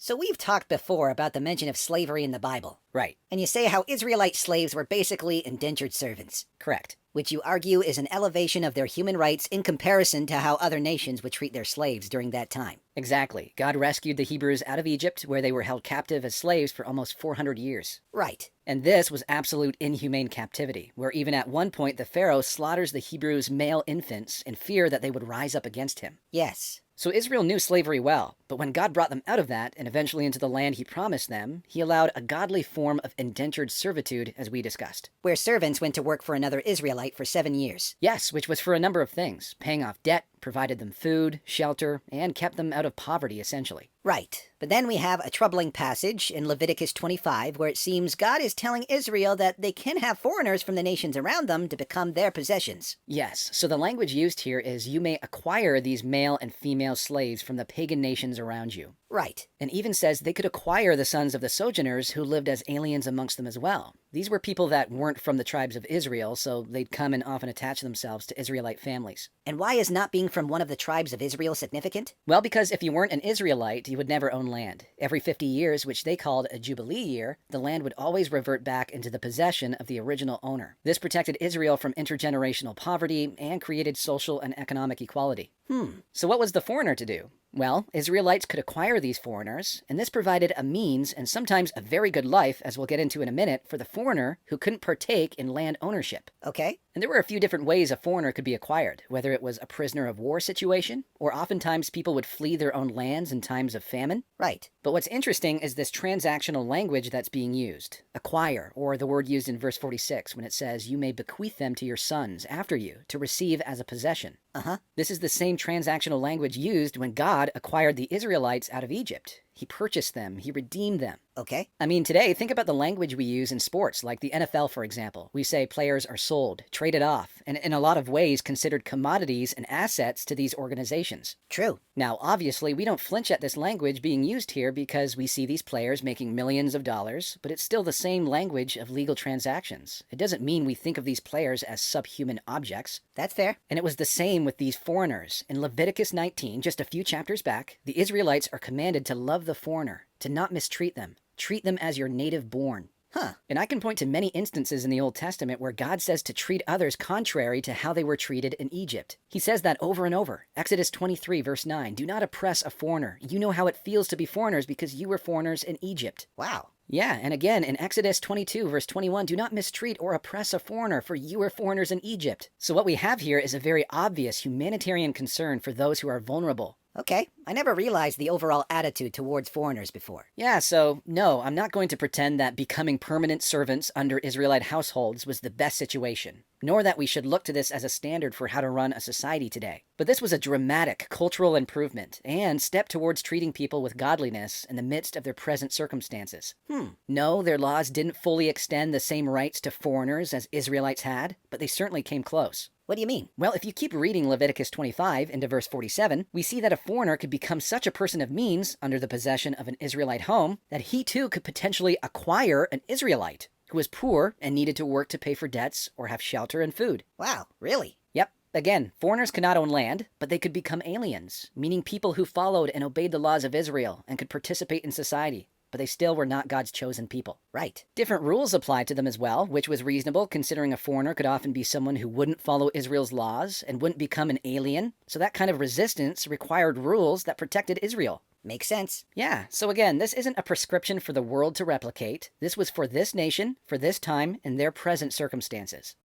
So we've talked before about the mention of slavery in the Bible. Right. And you say how Israelite slaves were basically indentured servants, Correct. which you argue is an elevation of their human rights in comparison to how other nations would treat their slaves during that time. Exactly. God rescued the Hebrews out of Egypt, where they were held captive as slaves for almost 400 years. Right. And this was absolute inhumane captivity, where even at one point the Pharaoh slaughters the Hebrews' male infants in fear that they would rise up against him. Yes. So Israel knew slavery well, but when God brought them out of that and eventually into the land he promised them, he allowed a godly form of indentured servitude, as we discussed. Where servants went to work for another Israelite for 7 years. Yes, which was for a number of things, paying off debt, provided them food, shelter, and kept them out of poverty, essentially. Right. But then we have a troubling passage in Leviticus 25 where it seems God is telling Israel that they can have foreigners from the nations around them to become their possessions. Yes, so the language used here is you may acquire these male and female slaves from the pagan nations around you. Right. And even says they could acquire the sons of the sojourners who lived as aliens amongst them as well. These were people that weren't from the tribes of Israel, so they'd come and often attach themselves to Israelite families. And why is not being from one of the tribes of Israel significant? Well, because if you weren't an Israelite, you would never own land. Every 50 years, which they called a Jubilee year, the land would always revert back into the possession of the original owner. This protected Israel from intergenerational poverty and created social and economic equality. So what was the foreigner to do? Well, Israelites could acquire these foreigners, and this provided a means and sometimes a very good life, as we'll get into in a minute, for the foreigner who couldn't partake in land ownership. Okay. And there were a few different ways a foreigner could be acquired, whether it was a prisoner of war situation, or oftentimes people would flee their own lands in times of famine. Right. But what's interesting is this transactional language that's being used. Acquire, or the word used in verse 46 when it says, you may bequeath them to your sons after you to receive as a possession. This is the same transactional language used when God acquired the Israelites out of Egypt. He purchased them. He redeemed them. Okay. I mean, today, think about the language we use in sports, like the NFL, for example. We say players are sold, traded off, and in a lot of ways considered commodities and assets to these organizations. True. Now, obviously, we don't flinch at this language being used here because we see these players making millions of dollars, but it's still the same language of legal transactions. It doesn't mean we think of these players as subhuman objects. That's fair. And it was the same with these foreigners. In Leviticus 19, just a few chapters back, the Israelites are commanded to love the foreigner, to not mistreat them. Treat them as your native born. And I can point to many instances in the Old Testament where God says to treat others contrary to how they were treated in Egypt. He says that over and over. Exodus 23, verse 9, do not oppress a foreigner. You know how it feels to be foreigners because you were foreigners in Egypt. Wow. Yeah, and again, in Exodus 22, verse 21, do not mistreat or oppress a foreigner, for you were foreigners in Egypt. So what we have here is a very obvious humanitarian concern for those who are vulnerable. Okay. I never realized the overall attitude towards foreigners before. Yeah, so no, I'm not going to pretend that becoming permanent servants under Israelite households was the best situation, nor that we should look to this as a standard for how to run a society today. But this was a dramatic cultural improvement and step towards treating people with godliness in the midst of their present circumstances. No, their laws didn't fully extend the same rights to foreigners as Israelites had, but they certainly came close. What do you mean? Well, if you keep reading Leviticus 25 into verse 47, we see that a foreigner could become such a person of means under the possession of an Israelite home that he too could potentially acquire an Israelite who was poor and needed to work to pay for debts or have shelter and food. Wow, really? Yep. Again, foreigners could not own land, but they could become aliens, meaning people who followed and obeyed the laws of Israel and could participate in society. But they still were not God's chosen people. Right. Different rules applied to them as well, which was reasonable considering a foreigner could often be someone who wouldn't follow Israel's laws and wouldn't become an alien. So that kind of resistance required rules that protected Israel. Makes sense. Yeah, so again, this isn't a prescription for the world to replicate. This was for this nation, for this time, in their present circumstances.